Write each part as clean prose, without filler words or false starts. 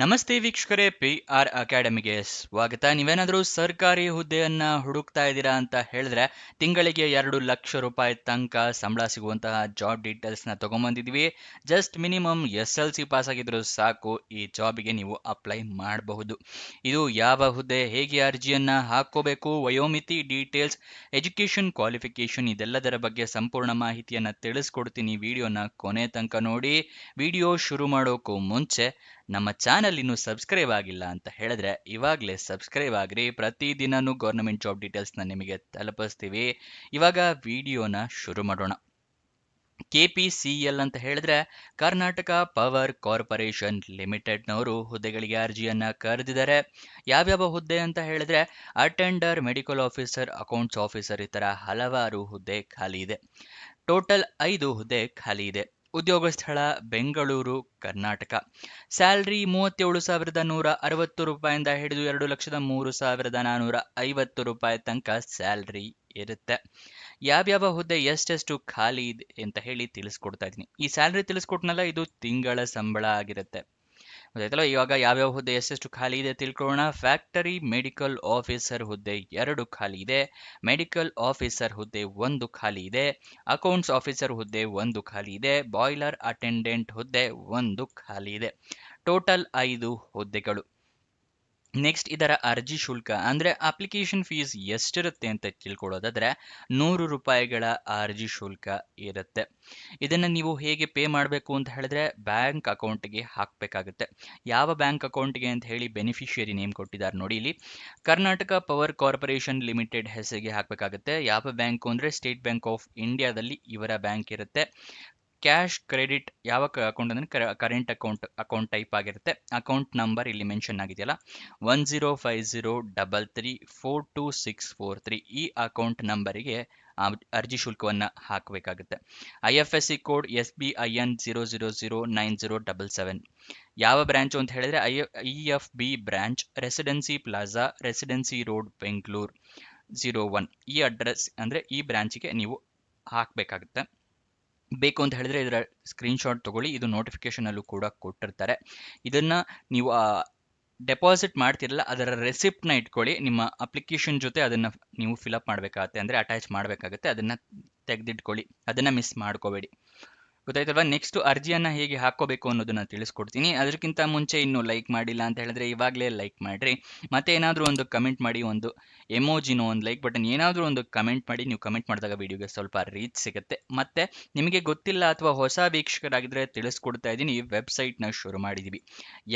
ನಮಸ್ತೆ ವೀಕ್ಷಕರೇ, PR ಅಕಾಡೆಮಿಗೆ ಸ್ವಾಗತ. ನೀವೇನಾದರೂ ಸರ್ಕಾರಿ ಹುದ್ದೆಯನ್ನ ಹುಡುಕ್ತಾ ಇದ್ದೀರಾ ಅಂತ ಹೇಳಿದ್ರೆ ತಿಂಗಳಿಗೆ 2 ಲಕ್ಷ ರೂಪಾಯಿ ತನಕ ಸಂಬಳ ಸಿಗುವಂತಹ ಜಾಬ್ ಡೀಟೇಲ್ಸ್ನ ತಗೊಂಬಂದಿದ್ವಿ. ಜಸ್ಟ್ ಮಿನಿಮಮ್ SLC ಪಾಸ್ ಆಗಿದ್ರು ಸಾಕು, ಈ ಜಾಬಿಗೆ ನೀವು ಅಪ್ಲೈ ಮಾಡಬಹುದು. ಇದು ಯಾವ ಹುದ್ದೆ, ಹೇಗೆ ಅರ್ಜಿಯನ್ನ ಹಾಕೋಬೇಕು, ವಯೋಮಿತಿ, ಡೀಟೇಲ್ಸ್, ಎಜುಕೇಶನ್ ಕ್ವಾಲಿಫಿಕೇಶನ್ ಇದೆಲ್ಲದರ ಬಗ್ಗೆ ಸಂಪೂರ್ಣ ಮಾಹಿತಿಯನ್ನ ತಿಳಿಸ್ಕೊಡ್ತೀನಿ. ವಿಡಿಯೋನ ಕೊನೆ ತನಕ ನೋಡಿ. ವಿಡಿಯೋ ಶುರು ಮಾಡೋಕ್ಕೂ ಮುಂಚೆ ನಮ್ಮ ಚಾನಲ್ ಇನ್ನು ಸಬ್ಸ್ಕ್ರೈಬ್ ಆಗಿಲ್ಲ ಅಂತ ಹೇಳಿದ್ರೆ ಇವಾಗಲೇ ಸಬ್ಸ್ಕ್ರೈಬ್ ಆಗ್ರಿ. ಪ್ರತಿದಿನನೂ ಗೌರ್ಮೆಂಟ್ ಜಾಬ್ ಡೀಟೇಲ್ಸ್ನ ನಿಮಗೆ ತಲುಪಿಸ್ತೀವಿ. ಇವಾಗ ವಿಡಿಯೋನ ಶುರು ಮಾಡೋಣ. KPCL ಅಂತ ಹೇಳಿದ್ರೆ ಕರ್ನಾಟಕ ಪವರ್ ಕಾರ್ಪೊರೇಷನ್ ಲಿಮಿಟೆಡ್ನವರು ಹುದ್ದೆಗಳಿಗೆ ಅರ್ಜಿಯನ್ನ ಕರೆದಿದ್ದಾರೆ. ಯಾವ್ಯಾವ ಹುದ್ದೆ ಅಂತ ಹೇಳಿದ್ರೆ attender, medical officer, accounts officer, ಈ ಥರ ಹಲವಾರು ಹುದ್ದೆ ಖಾಲಿ ಇದೆ. ಟೋಟಲ್ 5 ಹುದ್ದೆ ಖಾಲಿ ಇದೆ. ಉದ್ಯೋಗ ಸ್ಥಳ ಬೆಂಗಳೂರು, ಕರ್ನಾಟಕ. ಸ್ಯಾಲ್ರಿ 37,160 ರೂಪಾಯಿಂದ ಹಿಡಿದು 2,03,450 ರೂಪಾಯಿ ತನಕ ಸ್ಯಾಲ್ರಿ ಇರುತ್ತೆ. ಯಾವ್ಯಾವ ಹುದ್ದೆ ಎಷ್ಟೆಷ್ಟು ಖಾಲಿ ಇದೆ ಅಂತ ಹೇಳಿ ತಿಳಿಸ್ಕೊಡ್ತಾ ಇದ್ದೀನಿ. ಈ ಸ್ಯಾಲ್ರಿ ತಿಳಿಸ್ಕೊಟ್ನಲ್ಲ, ಇದು ತಿಂಗಳ ಸಂಬಳ ಆಗಿರುತ್ತೆ. ಗೊತ್ತಾಯ್ತಲ್ಲ. ಇವಾಗ ಯಾವ್ಯಾವ ಹುದ್ದೆ ಎಷ್ಟೆಷ್ಟು ಖಾಲಿ ಇದೆ ತಿಳ್ಕೊಳ್ಳೋಣ. ಫ್ಯಾಕ್ಟರಿ ಮೆಡಿಕಲ್ ಆಫೀಸರ್ ಹುದ್ದೆ 2 ಖಾಲಿ ಇದೆ. ಮೆಡಿಕಲ್ ಆಫೀಸರ್ ಹುದ್ದೆ 1 ಖಾಲಿ ಇದೆ. ಅಕೌಂಟ್ಸ್ ಆಫೀಸರ್ ಹುದ್ದೆ 1 ಖಾಲಿ ಇದೆ. ಬಾಯ್ಲರ್ ಅಟೆಂಡೆಂಟ್ ಹುದ್ದೆ 1 ಖಾಲಿ ಇದೆ. ಟೋಟಲ್ 5 ಹುದ್ದೆಗಳು. ನೆಕ್ಸ್ಟ್, ಇದರ ಅರ್ಜಿ ಶುಲ್ಕ ಅಂದ್ರೆ ಅಪ್ಲಿಕೇಶನ್ ಫೀಸ್ ಎಷ್ಟಿರುತ್ತೆ ಅಂತ ತಿಳ್ಕೊಳ್ಳೋದಾದ್ರೆ 100 ರೂಪಾಯಿಗಳ ಅರ್ಜಿ ಶುಲ್ಕ ಇರುತ್ತೆ. ಇದನ್ನ ನೀವು ಹೇಗೆ ಪೇ ಮಾಡಬೇಕು ಅಂತ ಹೇಳಿದ್ರೆ ಬ್ಯಾಂಕ್ ಅಕೌಂಟ್ಗೆ ಹಾಕಬೇಕಾಗುತ್ತೆ. ಯಾವ ಬ್ಯಾಂಕ್ ಅಕೌಂಟ್ಗೆ ಅಂತ ಹೇಳಿ ಬೆನಿಫಿಷಿಯರಿ ನೇಮ್ ಕೊಟ್ಟಿದ್ದಾರೆ ನೋಡಿ ಇಲ್ಲಿ. ಕರ್ನಾಟಕ ಪವರ್ ಕಾರ್ಪೊರೇಷನ್ ಲಿಮಿಟೆಡ್ ಹೆಸರಿಗೆ ಹಾಕಬೇಕಾಗುತ್ತೆ. ಯಾವ ಬ್ಯಾಂಕು ಅಂದ್ರೆ ಸ್ಟೇಟ್ ಬ್ಯಾಂಕ್ ಆಫ್ ಇಂಡಿಯಾದಲ್ಲಿ ಇವರ ಬ್ಯಾಂಕ್ ಇರುತ್ತೆ. ಕ್ಯಾಶ್, ಕ್ರೆಡಿಟ್ ಯಾವ ಅಕೌಂಟ್ ಅಂದ್ರೆ ಕರೆಂಟ್ ಅಕೌಂಟ್ ಟೈಪ್ ಆಗಿರುತ್ತೆ. ಅಕೌಂಟ್ ನಂಬರ್ ಇಲ್ಲಿ ಮೆನ್ಷನ್ ಆಗಿದೆಯಲ್ಲ, 105033422643, ಈ ಅಕೌಂಟ್ ನಂಬರಿಗೆ ಅರ್ಜಿ ಶುಲ್ಕವನ್ನು ಹಾಕಬೇಕಾಗುತ್ತೆ. IFSC code SBIN 0009077. ಯಾವ ಬ್ರಾಂಚು ಅಂತ ಹೇಳಿದ್ರೆ IFB branch, residency plaza, residency road, Bengaluru 01. ಈ ಅಡ್ರೆಸ್ ಅಂದ್ರೆ ಈ ಬ್ರಾಂಚಿಗೆ ನೀವು ಹಾಕಬೇಕಾಗುತ್ತೆ. ಬೇಕು ಅಂತ ಹೇಳಿದ್ರೆ ಇದರ ಸ್ಕ್ರೀನ್ಶಾಟ್ ತಗೊಳ್ಳಿ. ಇದು ನೋಟಿಫಿಕೇಶನ್ ಅಲ್ಲೂ ಕೂಡ ಕೊಟ್ಟಿರ್ತಾರೆ. ಇದನ್ನ ನೀವು ಡೆಪಾಸಿಟ್ ಮಾಡ್ತಿರಲ್ಲ, ಅದರ ರೆಸಿಪ್ಟ್ನ ಇಟ್ಕೊಳ್ಳಿ. ನಿಮ್ಮ ಅಪ್ಲಿಕೇಶನ್ ಜೊತೆ ಅದನ್ನ ನೀವು ಫಿಲಪ್ ಮಾಡಬೇಕಾಗುತ್ತೆ, ಅಂದ್ರೆ ಅಟ್ಯಾಚ್ ಮಾಡಬೇಕಾಗುತ್ತೆ. ಅದನ್ನ ತೆಗೆದಿಟ್ಕೊಳ್ಳಿ, ಅದನ್ನ ಮಿಸ್ ಮಾಡ್ಕೋಬೇಡಿ. ಗೊತ್ತಾಯ್ತಲ್ವಾ. ನೆಕ್ಸ್ಟ್, ಅರ್ಜಿಯನ್ನ ಹೇಗೆ ಹಾಕೋಬೇಕು ಅನ್ನೋದನ್ನ ತಿಳಿಸ್ಕೊಡ್ತೀನಿ. ಅದಕ್ಕಿಂತ ಮುಂಚೆ ಇನ್ನು ಲೈಕ್ ಮಾಡಿಲ್ಲ ಅಂತ ಹೇಳಿದ್ರೆ ಇವಾಗಲೇ ಲೈಕ್ ಮಾಡ್ರಿ. ಮತ್ತೆ ಏನಾದರೂ ಒಂದು ಕಮೆಂಟ್ ಮಾಡಿ, ಒಂದು ಎಮೋಜಿನೋ, ಒಂದು ಲೈಕ್ ಬಟನ್, ಏನಾದರೂ ಒಂದು ಕಮೆಂಟ್ ಮಾಡಿ. ನೀವು ಕಮೆಂಟ್ ಮಾಡಿದಾಗ ವಿಡಿಯೋಗೆ ಸ್ವಲ್ಪ ರೀಚ್ ಸಿಗುತ್ತೆ. ಮತ್ತೆ ನಿಮಗೆ ಗೊತ್ತಿಲ್ಲ ಅಥವಾ ಹೊಸ ವೀಕ್ಷಕರಾಗಿದ್ರೆ ತಿಳಿಸ್ಕೊಡ್ತಾ ಇದ್ದೀನಿ, ವೆಬ್ಸೈಟ್ನ ಶುರು ಮಾಡಿದೀವಿ.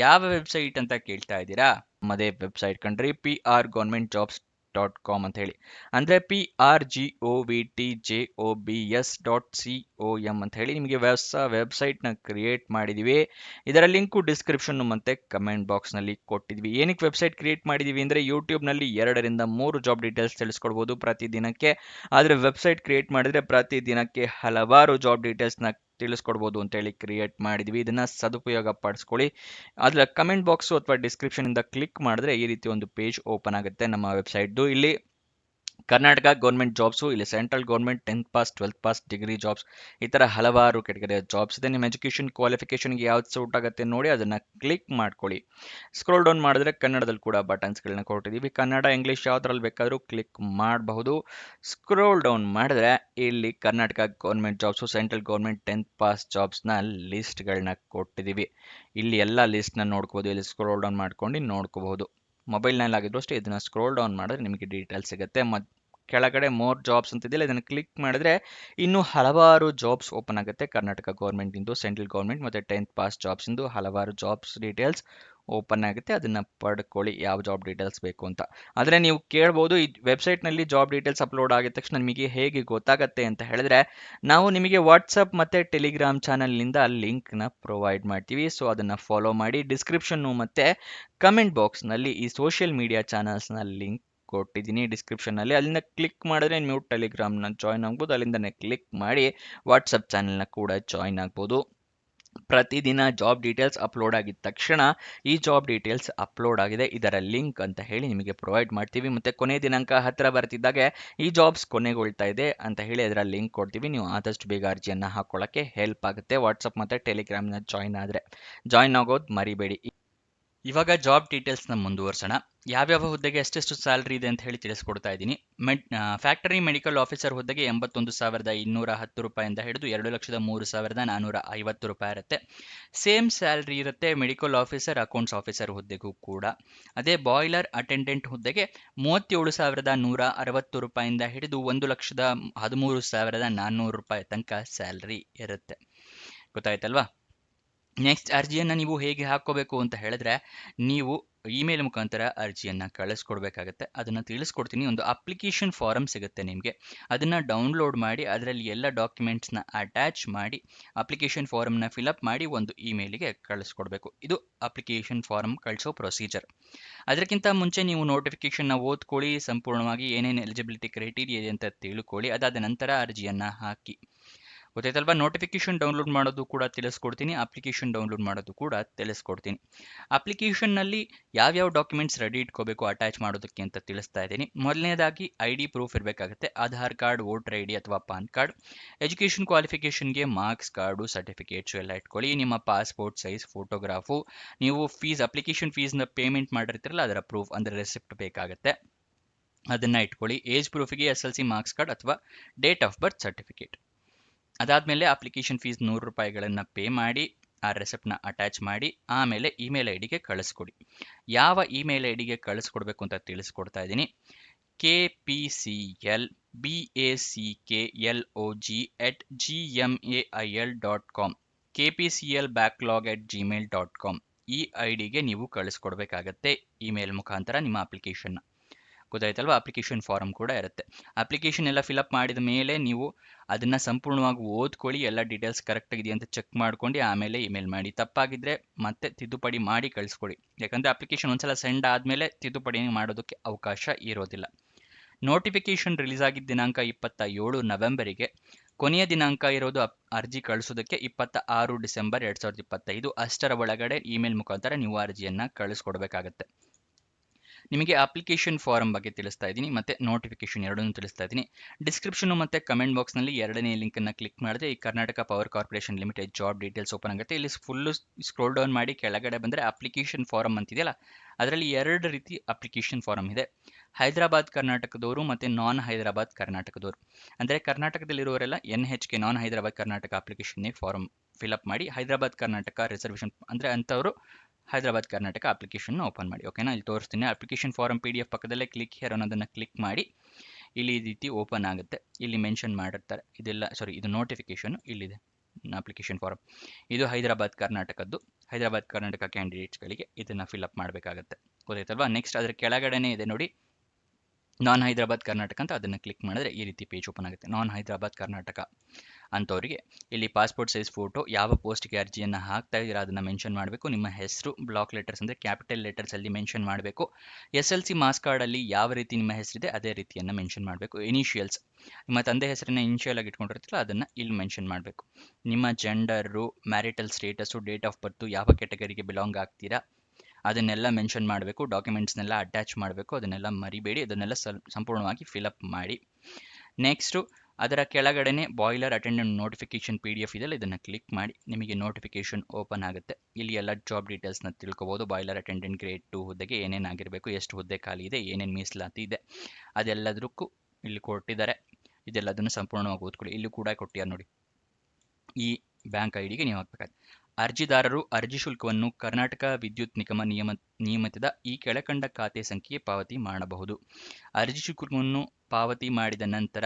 ಯಾವ ವೆಬ್ಸೈಟ್ ಅಂತ ಕೇಳ್ತಾ ಇದ್ದೀರಾ? ನಮ್ಮದೇ ವೆಬ್ಸೈಟ್ ಕಣ್ರಿ, PRGovernmentJobs.com ಅಂತ ಹೇಳಿ. ಅಂದ್ರೆ PRGOVTJOBS.com ಅಂತ ಹೇಳಿ ನಿಮಗೆ ಹೊಸ ವೆಬ್ಸೈಟ್ನ ಕ್ರಿಯೇಟ್ ಮಾಡಿದೀವಿ. ಇದರ ಲಿಂಕು ಡಿಸ್ಕ್ರಿಪ್ಷನ್ ಮತ್ತೆ ಕಮೆಂಟ್ ಬಾಕ್ಸ್ನಲ್ಲಿ ಕೊಟ್ಟಿದ್ವಿ. ಏನಕ್ಕೆ ವೆಬ್ಸೈಟ್ ಕ್ರಿಯೇಟ್ ಮಾಡಿದೀವಿ ಅಂದ್ರೆ ಯೂಟ್ಯೂಬ್ನಲ್ಲಿ 2 ರಿಂದ 3 ಜಾಬ್ ಡೀಟೇಲ್ಸ್ ತಿಳಿಸ್ಕೊಡ್ಬೋದು ಪ್ರತಿದಿನಕ್ಕೆ. ಆದರೆ ವೆಬ್ಸೈಟ್ ಕ್ರಿಯೇಟ್ ಮಾಡಿದ್ರೆ ಪ್ರತಿದಿನಕ್ಕೆ ಹಲವಾರು ಜಾಬ್ ಡೀಟೇಲ್ಸ್ನ ತಿಳಿಸ್ಕೊಡ್ಬೋದು ಅಂತೇಳಿ ಕ್ರಿಯೇಟ್ ಮಾಡಿದ್ವಿ. ಇದನ್ನ ಸದುಪಯೋಗ ಪಡಿಸ್ಕೊಳ್ಳಿ. ಅದರ ಕಮೆಂಟ್ ಬಾಕ್ಸು ಅಥವಾ ಡಿಸ್ಕ್ರಿಪ್ಷನ್ ಇಂದ ಕ್ಲಿಕ್ ಮಾಡಿದ್ರೆ ಈ ರೀತಿ ಒಂದು ಪೇಜ್ ಓಪನ್ ಆಗುತ್ತೆ ನಮ್ಮ ವೆಬ್ಸೈಟ್ದು. ಇಲ್ಲಿ ಕರ್ನಾಟಕ ಗೌರ್ಮೆಂಟ್ ಜಾಬ್ಸು, ಇಲ್ಲಿ central government 10th pass, 12th pass, degree jobs, ಈ ಥರ ಹಲವಾರು ಕೆಟಗರಿಯ ಜಾಬ್ಸ್ ಇದೆ. ನಿಮ್ಮ ಎಜುಕೇಷನ್ ಕ್ವಾಲಿಫಿಕೇಷನ್ಗೆ ಯಾವ್ದು ಸೂಟ್ ಆಗುತ್ತೆ ನೋಡಿ ಅದನ್ನು ಕ್ಲಿಕ್ ಮಾಡ್ಕೊಳ್ಳಿ. ಸ್ಕ್ರೋಲ್ ಡೌನ್ ಮಾಡಿದ್ರೆ ಕನ್ನಡದಲ್ಲಿ ಕೂಡ ಬಟನ್ಸ್ಗಳನ್ನ ಕೊಟ್ಟಿದ್ದೀವಿ. ಕನ್ನಡ, ಇಂಗ್ಲೀಷ್ ಯಾವ್ದ್ರಲ್ಲಿ ಬೇಕಾದರೂ ಕ್ಲಿಕ್ ಮಾಡಬಹುದು. ಸ್ಕ್ರೋಲ್ ಡೌನ್ ಮಾಡಿದ್ರೆ ಇಲ್ಲಿ Karnataka government jobs, central government 10th pass ಜಾಬ್ಸ್ನ ಲಿಸ್ಟ್ಗಳನ್ನ ಕೊಟ್ಟಿದ್ದೀವಿ. ಇಲ್ಲಿ ಎಲ್ಲ ಲಿಸ್ಟ್ನ ನೋಡ್ಕೋಬೋದು. ಇಲ್ಲಿ ಸ್ಕ್ರೋಲ್ ಡೌನ್ ಮಾಡ್ಕೊಂಡು ನೋಡ್ಕೋಬಹುದು. ಮೊಬೈಲ್ನಲ್ಲಿ ಆಗಿದ್ರು ಅಷ್ಟೇ ಇದನ್ನ ಸ್ಕ್ರೋಲ್ ಡೌನ್ ಮಾಡಿದ್ರೆ ನಿಮಗೆ ಡೀಟೇಲ್ಸ್ ಸಿಗುತ್ತೆ. ಕೆಳಗಡೆ ಮೋರ್ ಜಾಬ್ಸ್ ಅಂತಿದೆಯಲ್ಲ, ಇದನ್ನು ಕ್ಲಿಕ್ ಮಾಡಿದ್ರೆ ಇನ್ನೂ ಹಲವಾರು ಜಾಬ್ಸ್ ಓಪನ್ ಆಗುತ್ತೆ. ಕರ್ನಾಟಕ ಗೌರ್ಮೆಂಟ್ ಇಂದು, ಸೆಂಟ್ರಲ್ ಗೌರ್ಮೆಂಟ್ ಮತ್ತು 10th ಪಾಸ್ ಜಾಬ್ಸ್ ಇಂದು ಹಲವಾರು ಜಾಬ್ಸ್ ಡೀಟೇಲ್ಸ್ ಓಪನ್ ಆಗುತ್ತೆ. ಅದನ್ನ ಪಡ್ಕೊಳ್ಳಿ, ಯಾವ ಜಾಬ್ ಡೀಟೇಲ್ಸ್ ಬೇಕು ಅಂತ. ಆದರೆ ನೀವು ಕೇಳ್ಬೋದು, ಈ ವೆಬ್ಸೈಟ್ನಲ್ಲಿ ಜಾಬ್ ಡೀಟೇಲ್ಸ್ ಅಪ್ಲೋಡ್ ಆಗಿದ ತಕ್ಷಣ ನಿಮಗೆ ಹೇಗೆ ಗೊತ್ತಾಗುತ್ತೆ ಅಂತ ಹೇಳಿದ್ರೆ, ನಾವು ನಿಮಗೆ ವಾಟ್ಸಪ್ ಮತ್ತು ಟೆಲಿಗ್ರಾಮ್ ಚಾನಲ್ನಿಂದ ಲಿಂಕ್ನ ಪ್ರೊವೈಡ್ ಮಾಡ್ತೀವಿ. ಸೊ ಅದನ್ನು ಫಾಲೋ ಮಾಡಿ. ಡಿಸ್ಕ್ರಿಪ್ಷನ್ನು ಮತ್ತು ಕಮೆಂಟ್ ಬಾಕ್ಸ್ನಲ್ಲಿ ಈ ಸೋಷಿಯಲ್ ಮೀಡಿಯಾ ಚಾನಲ್ಸ್ನ ಲಿಂಕ್ ಕೊಟ್ಟಿದ್ದೀನಿ ಡಿಸ್ಕ್ರಿಪ್ಷನ್ನಲ್ಲಿ. ಅಲ್ಲಿಂದ ಕ್ಲಿಕ್ ಮಾಡಿದ್ರೆ ನೀವು ಟೆಲಿಗ್ರಾಮ್ನ ಜಾಯ್ನ್ ಆಗ್ಬೋದು. ಅಲ್ಲಿಂದನೇ ಕ್ಲಿಕ್ ಮಾಡಿ ವಾಟ್ಸಪ್ ಚಾನಲ್ನ ಕೂಡ ಜಾಯ್ನ್ ಆಗ್ಬೋದು. ಪ್ರತಿದಿನ ಜಾಬ್ ಡೀಟೇಲ್ಸ್ ಅಪ್ಲೋಡ್ ಆಗಿದ ತಕ್ಷಣ ಈ ಜಾಬ್ ಡೀಟೇಲ್ಸ್ ಅಪ್ಲೋಡ್ ಆಗಿದೆ, ಇದರ ಲಿಂಕ್ ಅಂತ ಹೇಳಿ ನಿಮಗೆ ಪ್ರೊವೈಡ್ ಮಾಡ್ತೀವಿ. ಮತ್ತು ಕೊನೆ ದಿನಾಂಕ ಹತ್ತಿರ ಬರ್ತಿದ್ದಾಗೆ ಈ ಜಾಬ್ಸ್ ಕೊನೆಗೊಳ್ತಾ ಇದೆ ಅಂತ ಹೇಳಿ ಅದರ ಲಿಂಕ್ ಕೊಡ್ತೀವಿ. ನೀವು ಆದಷ್ಟು ಬೇಗ ಅರ್ಜಿಯನ್ನು ಹಾಕೊಳ್ಳೋಕ್ಕೆ ಹೆಲ್ಪ್ ಆಗುತ್ತೆ. ವಾಟ್ಸಪ್ ಮತ್ತು ಟೆಲಿಗ್ರಾಮ್ನ ಜಾಯ್ನ್ ಆಗೋದು ಮರಿಬೇಡಿ. ಇವಾಗ ಜಾಬ್ ಡೀಟೇಲ್ಸ್ನ ಮುಂದುವರ್ಸೋಣ. ಯಾವ್ಯಾವ ಹುದ್ದೆಗೆ ಎಷ್ಟೆಷ್ಟು ಸ್ಯಾಲರಿ ಇದೆ ಅಂತ ಹೇಳಿ ತಿಳಿಸ್ಕೊಡ್ತಾ ಇದ್ದೀನಿ. ಫ್ಯಾಕ್ಟರಿ ಮೆಡಿಕಲ್ ಆಫೀಸರ್ ಹುದ್ದೆಗೆ 81,210 ರೂಪಾಯಿಂದ ಹಿಡಿದು 2,03,450 ರೂಪಾಯಿ ಇರುತ್ತೆ. ಸೇಮ್ ಸ್ಯಾಲರಿ ಇರುತ್ತೆ ಮೆಡಿಕಲ್ ಆಫೀಸರ್, ಅಕೌಂಟ್ಸ್ ಆಫೀಸರ್ ಹುದ್ದೆಗೂ ಕೂಡ. ಅದೇ ಬಾಯ್ಲರ್ ಅಟೆಂಡೆಂಟ್ ಹುದ್ದೆಗೆ 37,160 ರೂಪಾಯಿಂದ ಹಿಡಿದು 1,13,400 ರೂಪಾಯಿ ತನಕ ಸ್ಯಾಲರಿ ಇರುತ್ತೆ. ಗೊತ್ತಾಯ್ತಲ್ವಾ? ನೆಕ್ಸ್ಟ್ ಅರ್ಜಿಯನ್ನು ನೀವು ಹೇಗೆ ಹಾಕ್ಕೋಬೇಕು ಅಂತ ಹೇಳಿದ್ರೆ, ನೀವು ಇಮೇಲ್ ಮುಖಾಂತರ ಅರ್ಜಿಯನ್ನು ಕಳಿಸ್ಕೊಡ್ಬೇಕಾಗತ್ತೆ. ಅದನ್ನು ತಿಳಿಸ್ಕೊಡ್ತೀನಿ. ಒಂದು ಅಪ್ಲಿಕೇಶನ್ ಫಾರಮ್ ಸಿಗುತ್ತೆ ನಿಮಗೆ, ಅದನ್ನು ಡೌನ್ಲೋಡ್ ಮಾಡಿ ಅದರಲ್ಲಿ ಎಲ್ಲ ಡಾಕ್ಯುಮೆಂಟ್ಸ್ನ ಅಟ್ಯಾಚ್ ಮಾಡಿ ಅಪ್ಲಿಕೇಶನ್ ಫಾರಮ್ನ ಫಿಲಪ್ ಮಾಡಿ ಒಂದು ಇಮೇಲಿಗೆ ಕಳಿಸ್ಕೊಡ್ಬೇಕು. ಇದು ಅಪ್ಲಿಕೇಶನ್ ಫಾರಮ್ ಕಳಿಸೋ ಪ್ರೊಸೀಜರ್. ಅದಕ್ಕಿಂತ ಮುಂಚೆ ನೀವು ನೋಟಿಫಿಕೇಶನ್ನ ಓದ್ಕೊಳ್ಳಿ, ಸಂಪೂರ್ಣವಾಗಿ ಏನೇನು ಎಲಿಜಿಬಿಲಿಟಿ ಕ್ರೈಟೀರಿಯಾ ಇದೆ ಅಂತ ತಿಳ್ಕೊಳ್ಳಿ. ಅದಾದ ನಂತರ ಅರ್ಜಿಯನ್ನು ಹಾಕಿ. ಗೊತ್ತಾಯ್ತಲ್ವಾ? ನೋಟಿಫಿಕೇಶನ್ ಡೌನ್ಲೋಡ್ ಮಾಡೋದು ಕೂಡ ತಿಳಿಸ್ಕೊಡ್ತೀನಿ, ಅಪ್ಲಿಕೇಶನ್ ಡೌನ್ಲೋಡ್ ಮಾಡೋದು ಕೂಡ ತಿಳಿಸ್ಕೊಡ್ತೀನಿ. ಅಪ್ಲಿಕೇಶನ್ನಲ್ಲಿ ಯಾವ್ಯಾವ ಡಾಕ್ಯುಮೆಂಟ್ಸ್ ರೆಡಿ ಇಟ್ಕೋಬೇಕು ಅಟ್ಯಾಚ್ ಮಾಡೋದಕ್ಕೆ ಅಂತ ತಿಳಿಸ್ತಾ ಇದ್ದೀನಿ. ಮೊದಲನೇದಾಗಿ ID ಪ್ರೂಫ್ ಇರಬೇಕಾಗುತ್ತೆ. ಆಧಾರ್ ಕಾರ್ಡ್, ವೋಟರ್ ID ಅಥವಾ ಪಾನ್ ಕಾರ್ಡ್. ಎಜುಕೇಷನ್ ಕ್ವಾಲಿಫಿಕೇಷನ್ಗೆ ಮಾರ್ಕ್ಸ್ ಕಾರ್ಡು, ಸರ್ಟಿಫಿಕೇಟ್ಸು ಎಲ್ಲ ಇಟ್ಕೊಳ್ಳಿ. ನಿಮ್ಮ ಪಾಸ್ಪೋರ್ಟ್ ಸೈಜ್ ಫೋಟೋಗ್ರಾಫು, ನೀವು ಅಪ್ಲಿಕೇಶನ್ ಫೀಸ್ನ ಪೇಮೆಂಟ್ ಮಾಡಿರ್ತೀರಲ್ಲ ಅದರ ಪ್ರೂಫ್ ಅಂದರೆ ರೆಸಿಪ್ಟ್ ಬೇಕಾಗುತ್ತೆ, ಅದನ್ನು ಇಟ್ಕೊಳ್ಳಿ. ಏಜ್ ಪ್ರೂಫಿಗೆ SLC ಮಾರ್ಕ್ಸ್ ಕಾರ್ಡ್ ಅಥವಾ ಡೇಟ್ ಆಫ್ ಬರ್ತ್ ಸರ್ಟಿಫಿಕೇಟ್. ಅದಾದಮೇಲೆ ಅಪ್ಲಿಕೇಶನ್ ಫೀಸ್ 100 ರೂಪಾಯಿಗಳನ್ನು ಪೇ ಮಾಡಿ ಆ ರೆಸಿಪ್ಟ್ನ ಅಟ್ಯಾಚ್ ಮಾಡಿ ಆಮೇಲೆ ಇಮೇಲ್ ಐಡಿಗೆ ಕಳಿಸ್ಕೊಡಿ. ಯಾವ ಇಮೇಲ್ ಐಡಿಗೆ ಕಳಿಸ್ಕೊಡ್ಬೇಕು ಅಂತ ತಿಳಿಸ್ಕೊಡ್ತಾ ಇದ್ದೀನಿ. kpclbaklog@gmail.com kpclbacklog@gmail.com ಈ ಐಡಿಗೆ ನೀವು ಕಳಿಸ್ಕೊಡ್ಬೇಕಾಗತ್ತೆ ಇಮೇಲ್ ಮುಖಾಂತರ ನಿಮ್ಮ ಅಪ್ಲಿಕೇಶನ್ನ. ಗೊತ್ತಾಯ್ತಲ್ವಾ? ಅಪ್ಲಿಕೇಶನ್ ಫಾರಮ್ ಕೂಡ ಇರುತ್ತೆ. ಅಪ್ಲಿಕೇಶನ್ ಎಲ್ಲ ಫಿಲಪ್ ಮಾಡಿದ ಮೇಲೆ ನೀವು ಅದನ್ನು ಸಂಪೂರ್ಣವಾಗಿ ಓದ್ಕೊಳ್ಳಿ, ಎಲ್ಲ ಡೀಟೇಲ್ಸ್ ಕರೆಕ್ಟಾಗಿದೆಯಾ ಅಂತ ಚೆಕ್ ಮಾಡ್ಕೊಂಡು ಆಮೇಲೆ ಇಮೇಲ್ ಮಾಡಿ. ತಪ್ಪಾಗಿದ್ದರೆ ಮತ್ತೆ ತಿದ್ದುಪಡಿ ಮಾಡಿ ಕಳಿಸ್ಕೊಡಿ. ಯಾಕಂದರೆ ಅಪ್ಲಿಕೇಶನ್ ಒಂದ್ಸಲ ಸೆಂಡ್ ಆದಮೇಲೆ ತಿದ್ದುಪಡಿ ಮಾಡೋದಕ್ಕೆ ಅವಕಾಶ ಇರೋದಿಲ್ಲ. ನೋಟಿಫಿಕೇಶನ್ ರಿಲೀಸ್ ಆಗಿದ್ದ ದಿನಾಂಕ 27 ನವೆಂಬರಿಗೆ, ಕೊನೆಯ ದಿನಾಂಕ ಇರೋದು ಅರ್ಜಿ ಕಳಿಸೋದಕ್ಕೆ 26 ಡಿಸೆಂಬರ್ 2025. ಅಷ್ಟರ ಒಳಗಡೆ ಇಮೇಲ್ ಮುಖಾಂತರ ನೀವು ಅರ್ಜಿಯನ್ನು ಕಳಿಸ್ಕೊಡ್ಬೇಕಾಗತ್ತೆ. ನಿಮಗೆ ಅಪ್ಲಿಕೇಶನ್ ಫಾರಮ್ ಬಗ್ಗೆ ತಿಳಿಸ್ತಾ ಇದ್ದೀನಿ ಮತ್ತು ನೋಟಿಫಿಕೇಶನ್ ಎರಡನ್ನೂ ತಿಳಿಸ್ತಾ ಇದ್ದೀನಿ. ಡಿಸ್ಕ್ರಿಪ್ಷನ್ ಮತ್ತು ಕಮೆಂಟ್ ಬಾಕ್ಸ್ನಲ್ಲಿ ಎರಡನೇ ಲಿಂಕನ್ನು ಕ್ಲಿಕ್ ಮಾಡಿದ್ರೆ ಈ Karnataka power corporation limited job details open ಆಗುತ್ತೆ. ಇಲ್ಲಿ ಫುಲ್ಲು ಸ್ಕ್ರೋಲ್ ಡೌನ್ ಮಾಡಿ ಕೆಳಗಡೆ ಬಂದರೆ ಅಪ್ಲಿಕೇಶನ್ ಫಾರಮ್ ಅಂತಿದೆಯಲ್ಲ, ಅದರಲ್ಲಿ ಎರಡು ರೀತಿ ಅಪ್ಲಿಕೇಶನ್ ಫಾರಮ್ ಇದೆ. ಹೈದರಾಬಾದ್ ಕರ್ನಾಟಕದವರು ಮತ್ತು ನಾನ್ ಹೈದರಾಬಾದ್ ಕರ್ನಾಟಕದವರು. ಅಂದರೆ ಕರ್ನಾಟಕದಲ್ಲಿರುವವರೆಲ್ಲ NHK ನಾನ್ ಹೈದರಾಬಾದ್ ಕರ್ನಾಟಕ ಅಪ್ಲಿಕೇಶನ್ನೇ ಫಾರಮ್ ಫಿಲಪ್ ಮಾಡಿ, ಹೈದರಾಬಾದ್ ಕರ್ನಾಟಕ ರಿಸರ್ವೇಷನ್ ಅಂದರೆ ಅಂಥವರು ಹೈದರಾಬಾದ್ ಕರ್ನಾಟಕ ಅಪ್ಲಿಕೇಶನ್ನ ಓಪನ್ ಮಾಡಿ. ಓಕೆನಾ? ಇಲ್ಲಿ ತೋರಿಸ್ತೀನಿ. ಅಪ್ಲಿಕೇಶನ್ ಫಾರಮ್ PDF ಪಕ್ಕದಲ್ಲೇ ಕ್ಲಿಕ್ ಹಿಯರ್ ಅನ್ನೋದನ್ನು ಕ್ಲಿಕ್ ಮಾಡಿ ಇಲ್ಲಿ ಈ ರೀತಿ ಓಪನ್ ಆಗುತ್ತೆ. ಇಲ್ಲಿ ಮೆನ್ಷನ್ ಮಾಡಿರ್ತಾರೆ ಇದು ನೋಟಿಫಿಕೇಶನ್ ಇಲ್ಲಿದೆ ಅಪ್ಲಿಕೇಶನ್ ಫಾರಮ್. ಇದು ಹೈದರಾಬಾದ್ ಕರ್ನಾಟಕದ್ದು. ಹೈದರಾಬಾದ್ ಕರ್ನಾಟಕ ಕ್ಯಾಂಡಿಡೇಟ್ಸ್ಗಳಿಗೆ ಇದನ್ನು ಫಿಲಪ್ ಮಾಡಬೇಕಾಗತ್ತೆ. ಗೊತ್ತಾಯ್ತಲ್ವಾ? ನೆಕ್ಸ್ಟ್ ಅದರ ಕೆಳಗಡೆನೇ ಇದೆ ನೋಡಿ ನಾನ್ ಹೈದರಾಬಾದ್ ಕರ್ನಾಟಕ ಅಂತ, ಅದನ್ನು ಕ್ಲಿಕ್ ಮಾಡಿದ್ರೆ ಈ ರೀತಿ ಪೇಜ್ ಓಪನ್ ಆಗುತ್ತೆ. ನಾನ್ ಹೈದರಾಬಾದ್ ಕರ್ನಾಟಕ ಅಂಥವರಿಗೆ ಇಲ್ಲಿ ಪಾಸ್ಪೋರ್ಟ್ ಸೈಜ್ ಫೋಟೋ, ಯಾವ ಪೋಸ್ಟ್ಗೆ ಅರ್ಜಿಯನ್ನು ಹಾಕ್ತಾ ಇದ್ದೀರಾ ಅದನ್ನು ಮೆನ್ಷನ್ ಮಾಡಬೇಕು. ನಿಮ್ಮ ಹೆಸರು ಬ್ಲಾಕ್ ಲೆಟರ್ಸ್ ಅಂದರೆ ಕ್ಯಾಪಿಟಲ್ ಲೆಟರ್ಸಲ್ಲಿ ಮೆನ್ಷನ್ ಮಾಡಬೇಕು. SLC ಮಾರ್ಕ್ಸ್ ಕಾರ್ಡಲ್ಲಿ ಯಾವ ರೀತಿ ನಿಮ್ಮ ಹೆಸರಿದೆ ಅದೇ ರೀತಿಯನ್ನು ಮೆನ್ಷನ್ ಮಾಡಬೇಕು. ಇನಿಷಿಯಲ್ಸ್, ನಿಮ್ಮ ತಂದೆ ಹೆಸರನ್ನ ಇನಿಷಿಯಲ್ ಆಗಿ ಇಟ್ಕೊಂಡಿರ್ತೀರಲ್ಲ ಅದನ್ನು ಇಲ್ಲಿ ಮೆನ್ಷನ್ ಮಾಡಬೇಕು. ನಿಮ್ಮ gender, marital status, date of birth, ಯಾವ ಕೆಟಗರಿಗೆ ಬಿಲಾಂಗ್ ಆಗ್ತೀರಾ ಅದನ್ನೆಲ್ಲ ಮೆನ್ಷನ್ ಮಾಡಬೇಕು. ಡಾಕ್ಯುಮೆಂಟ್ಸ್ನೆಲ್ಲ ಅಟ್ಯಾಚ್ ಮಾಡಬೇಕು. ಅದನ್ನೆಲ್ಲ ಮರಿಬೇಡಿ. ಅದನ್ನೆಲ್ಲ ಸಂಪೂರ್ಣವಾಗಿ ಫಿಲಪ್ ಮಾಡಿ. ನೆಕ್ಸ್ಟು ಅದರ ಕೆಳಗಡೆನೆ ಬಾಯ್ಲರ್ ಅಟೆಂಡೆಂಟ್ ನೋಟಿಫಿಕೇಶನ್ PDF ಇದೆಯಲ್ಲ, ಇದನ್ನು ಕ್ಲಿಕ್ ಮಾಡಿ ನಿಮಗೆ ನೋಟಿಫಿಕೇಶನ್ ಓಪನ್ ಆಗುತ್ತೆ. ಇಲ್ಲಿ ಎಲ್ಲ ಜಾಬ್ ಡೀಟೇಲ್ಸ್ನ ತಿಳ್ಕೊಬೋದು. ಬಾಯ್ಲರ್ ಅಟೆಂಡೆಂಟ್ ಗ್ರೇಡ್ 2 ಹುದ್ದೆಗೆ ಏನೇನಾಗಿರಬೇಕು, ಎಷ್ಟು ಹುದ್ದೆ ಖಾಲಿ ಇದೆ, ಏನೇನು ಮೀಸಲಾತಿ ಇದೆ ಅದೆಲ್ಲದಕ್ಕೂ ಇಲ್ಲಿ ಕೊಟ್ಟಿದ್ದಾರೆ. ಇದೆಲ್ಲದನ್ನು ಸಂಪೂರ್ಣವಾಗಿ ಓದ್ಕೊಳ್ಳಿ. ಇಲ್ಲಿ ಕೂಡ ಕೊಟ್ಟಿದ್ದಾರೆ ನೋಡಿ, ಈ ಬ್ಯಾಂಕ್ ಐಡಿಗೆ ನೀವು ಹಾಕಬೇಕಾಗುತ್ತೆ. ಅರ್ಜಿದಾರರು ಅರ್ಜಿ ಶುಲ್ಕವನ್ನು ಕರ್ನಾಟಕ ವಿದ್ಯುತ್ ನಿಗಮ ನಿಯಮಿತದ ಈ ಕೆಳಕಂಡ ಖಾತೆ ಸಂಖ್ಯೆಗೆ ಪಾವತಿ ಮಾಡಬಹುದು. ಅರ್ಜಿ ಶುಲ್ಕವನ್ನು ಪಾವತಿ ಮಾಡಿದ ನಂತರ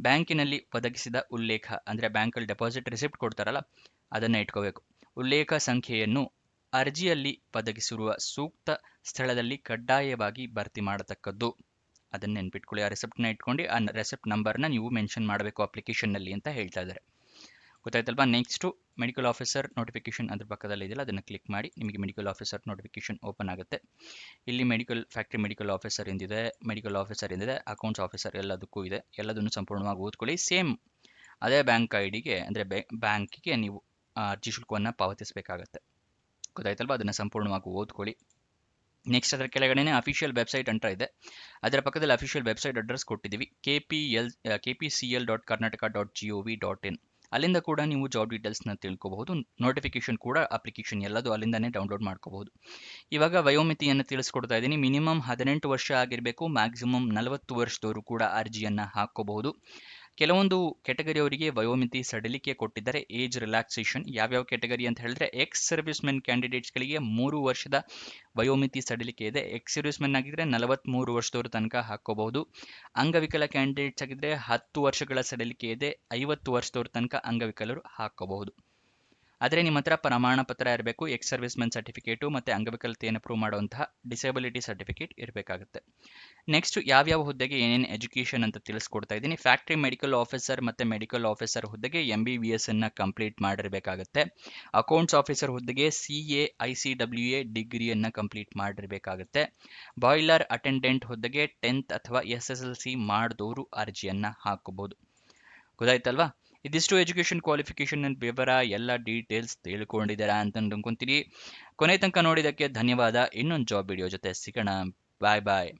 ಬ್ಯಾಂಕಿನಲ್ಲಿ ಒದಗಿಸಿದ ಉಲ್ಲೇಖ ಅಂದರೆ ಬ್ಯಾಂಕಲ್ಲಿ ಡೆಪಾಸಿಟ್ ರಿಸಿಪ್ಟ್ ಕೊಡ್ತಾರಲ್ಲ ಅದನ್ನು ಇಟ್ಕೋಬೇಕು. ಉಲ್ಲೇಖ ಸಂಖ್ಯೆಯನ್ನು ಅರ್ಜಿಯಲ್ಲಿ ಒದಗಿಸಿರುವ ಸೂಕ್ತ ಸ್ಥಳದಲ್ಲಿ ಕಡ್ಡಾಯವಾಗಿ ಭರ್ತಿ ಮಾಡತಕ್ಕದ್ದು. ಅದನ್ನು ನೆನ್ಪಿಟ್ಕೊಳ್ಳಿ. ಆ ರೆಸಿಪ್ಟ್ನ ಇಟ್ಕೊಂಡು ಆ ರೆಸಿಪ್ಟ್ ನಂಬರ್ನ ನೀವು ಮೆನ್ಷನ್ ಮಾಡಬೇಕು ಅಪ್ಲಿಕೇಶನ್ನಲ್ಲಿ ಅಂತ ಹೇಳ್ತಾ ಇದ್ದಾರೆ. ಗೊತ್ತಾಯ್ತಲ್ವಾ? ನೆಕ್ಸ್ಟು ಮೆಡಿಕಲ್ ಆಫೀಸರ್ ನೋಟಿಫಿಕೇಶನ್ ಅದ್ರ ಪಕ್ಕದಲ್ಲಿ ಇದೆಯಲ್ಲ, ಅದನ್ನು ಕ್ಲಿಕ್ ಮಾಡಿ ನಿಮಗೆ ಮೆಡಿಕಲ್ ಆಫೀಸರ್ ನೋಟಿಫಿಕೇಶನ್ ಓಪನ್ ಆಗುತ್ತೆ. ಇಲ್ಲಿ ಫ್ಯಾಕ್ಟ್ರಿ ಮೆಡಿಕಲ್ ಆಫೀಸರ್ ಎಂದಿದೆ, ಮೆಡಿಕಲ್ ಆಫೀಸರ್ ಎಂದಿದೆ, ಅಕೌಂಟ್ಸ್ ಆಫೀಸರ್ ಎಲ್ಲದಕ್ಕೂ ಇದೆ. ಎಲ್ಲದನ್ನು ಸಂಪೂರ್ಣವಾಗಿ ಓದ್ಕೊಳ್ಳಿ. ಸೇಮ್ ಅದೇ ಬ್ಯಾಂಕ್ ಐಡಿಗೆ ಅಂದರೆ ಬ್ಯಾಂಕಿಗೆ ನೀವು ಅರ್ಜಿ ಶುಲ್ಕವನ್ನು ಪಾವತಿಸಬೇಕಾಗತ್ತೆ. ಗೊತ್ತಾಯ್ತಲ್ವಾ? ಅದನ್ನು ಸಂಪೂರ್ಣವಾಗಿ ಓದ್ಕೊಳ್ಳಿ. ನೆಕ್ಸ್ಟ್ ಅದರ ಕೆಳಗಡೆ ಅಫಿಷಿಯಲ್ ವೆಬ್ಸೈಟ್ ಅಂತ ಇದೆ. ಅದರ ಪಕ್ಕದಲ್ಲಿ ಅಫಿಷಿಯಲ್ ವೆಬ್ಸೈಟ್ ಅಡ್ರೆಸ್ ಕೊಟ್ಟಿದ್ದೀವಿ. kpcl.karnataka.gov.in ಅಲ್ಲಿಂದ ಕೂಡ ನೀವು ಜಾಬ್ ಡೀಟೇಲ್ಸ್ನ ತಿಳ್ಕೊಬಹುದು. ನೋಟಿಫಿಕೇಶನ್ ಕೂಡ ಅಪ್ಲಿಕೇಶನ್ ಎಲ್ಲದು ಅಲ್ಲಿಂದಾನೇ ಡೌನ್ಲೋಡ್ ಮಾಡ್ಕೋಬಹುದು. ಇವಾಗ ವಯೋಮಿತಿಯನ್ನು ತಿಳಿಸ್ಕೊಡ್ತಾ ಇದ್ದೀನಿ. ಮಿನಿಮಮ್ 18 ವರ್ಷ ಆಗಿರಬೇಕು, ಮ್ಯಾಕ್ಸಿಮಮ್ 40 ವರ್ಷದವರು ಕೂಡ ಅರ್ಜಿಯನ್ನು ಹಾಕೋಬಹುದು. ಕೆಲವೊಂದು ಕೆಟಗರಿಯವರಿಗೆ ವಯೋಮಿತಿ ಸಡಿಲಿಕೆ ಕೊಟ್ಟಿದ್ದಾರೆ, ಏಜ್ ರಿಲ್ಯಾಕ್ಸೇಷನ್. ಯಾವ್ಯಾವ ಕೆಟಗರಿ ಅಂತ ಹೇಳಿದ್ರೆ ಎಕ್ಸ್ ಸರ್ವಿಸ್ ಮೆನ್ ಕ್ಯಾಂಡಿಡೇಟ್ಸ್ಗಳಿಗೆ 3 ವರ್ಷದ ವಯೋಮಿತಿ ಸಡಿಲಿಕೆ ಇದೆ. ಎಕ್ಸ್ ಸರ್ವಿಸ್ ಮೆನ್ ಆಗಿದ್ರೆ 43 ವರ್ಷದವರ ತನಕ ಹಾಕೋಬಹುದು. ಅಂಗವಿಕಲ ಕ್ಯಾಂಡಿಡೇಟ್ಸ್ ಆಗಿದ್ರೆ 10 ವರ್ಷಗಳ ಸಡಿಲಿಕೆ ಇದೆ, 50 ವರ್ಷದವರ ತನಕ ಅಂಗವಿಕಲರು ಹಾಕೋಬಹುದು. ಆದರೆ ನಿಮ್ಮ ಹತ್ರ ಪ್ರಮಾಣ ಪತ್ರ ಇರಬೇಕು, ಎಕ್ಸ್ ಸರ್ವಿಸ್ ಮೆನ್ ಸರ್ಟಿಫಿಕೇಟು ಮತ್ತು ಅಂಗವಿಕಲತೆಯನ್ನು ಪ್ರೂವ್ ಮಾಡುವಂತಹ ಡಿಸೇಬಿಲಿಟಿ ಸರ್ಟಿಫಿಕೇಟ್ ಇರಬೇಕಾಗುತ್ತೆ. ನೆಕ್ಸ್ಟ್ ಯಾವ್ಯಾವ ಹುದ್ದೆಗೆ ಏನೇನು ಎಜುಕೇಷನ್ ಅಂತ ತಿಳಿಸ್ಕೊಡ್ತಾ ಇದ್ದೀನಿ. ಫ್ಯಾಕ್ಟ್ರಿ ಮೆಡಿಕಲ್ ಆಫೀಸರ್ ಮತ್ತು ಮೆಡಿಕಲ್ ಆಫೀಸರ್ ಹುದ್ದೆಗೆ MBBS ಅನ್ನು ಕಂಪ್ಲೀಟ್ ಮಾಡಿರಬೇಕಾಗುತ್ತೆ. ಅಕೌಂಟ್ಸ್ ಆಫೀಸರ್ ಹುದ್ದೆಗೆ CA ICWA ಡಿಗ್ರಿಯನ್ನು ಕಂಪ್ಲೀಟ್ ಮಾಡಿರಬೇಕಾಗುತ್ತೆ. ಬಾಯ್ಲರ್ ಅಟೆಂಡೆಂಟ್ ಹುದ್ದೆಗೆ 10th ಅಥವಾ SSLC ಮಾಡಿದವರು ಅರ್ಜಿಯನ್ನು ಹಾಕಬಹುದು. ಗೊತ್ತಾಯ್ತಲ್ವಾ? ಇದಿಷ್ಟು ಎಜುಕೇಷನ್ ಕ್ವಾಲಿಫಿಕೇಷನ್ ವಿವರ ಎಲ್ಲ ಡೀಟೇಲ್ಸ್ ತಿಳ್ಕೊಂಡಿದ್ದೀರಾ ಅಂತ ಅನ್ಕೊಂತೀನಿ. ಕೊನೆ ತನಕ ನೋಡಿದ್ದಕ್ಕೆ ಧನ್ಯವಾದ. ಇನ್ನೊಂದು ಜಾಬ್ ವಿಡಿಯೋ ಜೊತೆ ಸಿಗೋಣ. ಬಾಯ್ ಬಾಯ್.